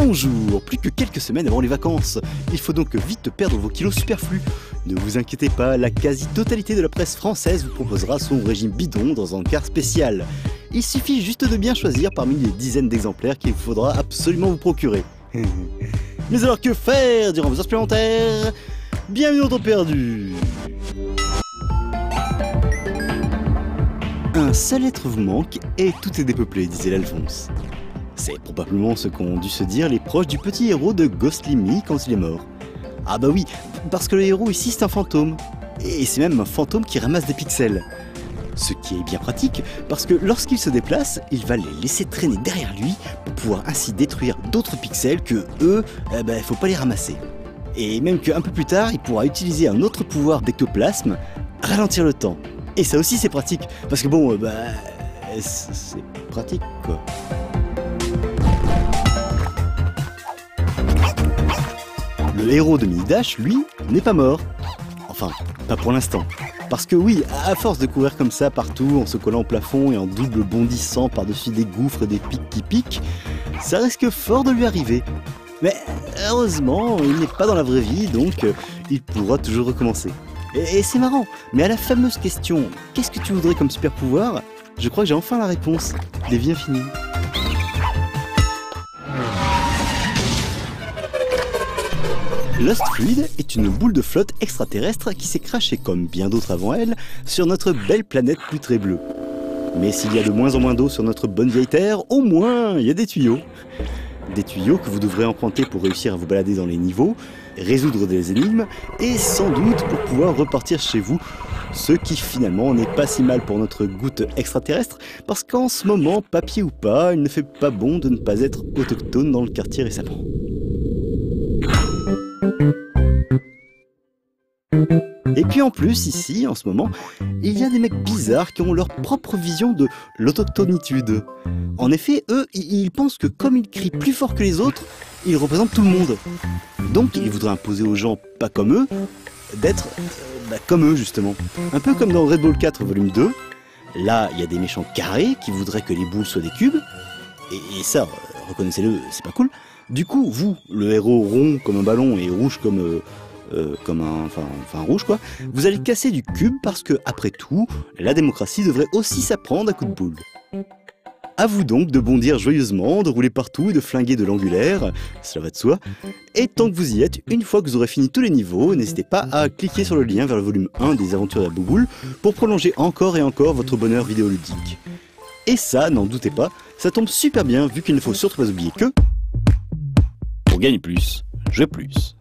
Bonjour, plus que quelques semaines avant les vacances. Il faut donc vite perdre vos kilos superflus. Ne vous inquiétez pas, la quasi-totalité de la presse française vous proposera son régime bidon dans un encart spécial. Il suffit juste de bien choisir parmi les dizaines d'exemplaires qu'il faudra absolument vous procurer. Mais alors que faire durant vos heures supplémentaires? Bienvenue dans Temps perdu. Un seul être vous manque et tout est dépeuplé, disait l'Alphonse. C'est probablement ce qu'ont dû se dire les proches du petit héros de Ghostly Me quand il est mort. Ah bah oui, parce que le héros ici c'est un fantôme. Et c'est même un fantôme qui ramasse des pixels. Ce qui est bien pratique, parce que lorsqu'il se déplace, il va les laisser traîner derrière lui pour pouvoir ainsi détruire d'autres pixels que eux, faut pas les ramasser. Et même qu'un peu plus tard, il pourra utiliser un autre pouvoir d'ectoplasme, ralentir le temps. Et ça aussi c'est pratique, parce que bon, c'est pratique quoi. Le héros de Mini Dash, lui, n'est pas mort. Enfin, pas pour l'instant. Parce que oui, à force de courir comme ça partout, en se collant au plafond et en double bondissant par-dessus des gouffres et des pics qui piquent, ça risque fort de lui arriver. Mais heureusement, il n'est pas dans la vraie vie, donc il pourra toujours recommencer. Et c'est marrant, mais à la fameuse question « Qu'est-ce que tu voudrais comme super pouvoir ?», je crois que j'ai enfin la réponse. Des vies infinies. Lost Fluid est une boule de flotte extraterrestre qui s'est crachée comme bien d'autres avant elle sur notre belle planète putrée bleue. Mais s'il y a de moins en moins d'eau sur notre bonne vieille Terre, au moins il y a des tuyaux. Des tuyaux que vous devrez emprunter pour réussir à vous balader dans les niveaux, résoudre des énigmes et sans doute pour pouvoir repartir chez vous. Ce qui finalement n'est pas si mal pour notre goutte extraterrestre parce qu'en ce moment, papier ou pas, il ne fait pas bon de ne pas être autochtone dans le quartier récemment. Et puis en plus, ici, en ce moment, il y a des mecs bizarres qui ont leur propre vision de l'autochtonitude. En effet, eux, ils pensent que comme ils crient plus fort que les autres, ils représentent tout le monde. Donc ils voudraient imposer aux gens pas comme eux, d'être comme eux justement. Un peu comme dans Red Bull 4 volume 2. Là, il y a des méchants carrés qui voudraient que les boules soient des cubes. Et ça, reconnaissez-le, c'est pas cool. Du coup, vous, le héros rond comme un ballon et rouge comme rouge quoi, vous allez casser du cube parce que, après tout, la démocratie devrait aussi s'apprendre à coups de boule. À vous donc de bondir joyeusement, de rouler partout et de flinguer de l'angulaire, cela va de soi. Et tant que vous y êtes, une fois que vous aurez fini tous les niveaux, n'hésitez pas à cliquer sur le lien vers le volume 1 des aventures de la Bouboule pour prolonger encore et encore votre bonheur vidéoludique. Et ça, n'en doutez pas, ça tombe super bien vu qu'il ne faut surtout pas oublier que... Pour gagner plus, jouez plus.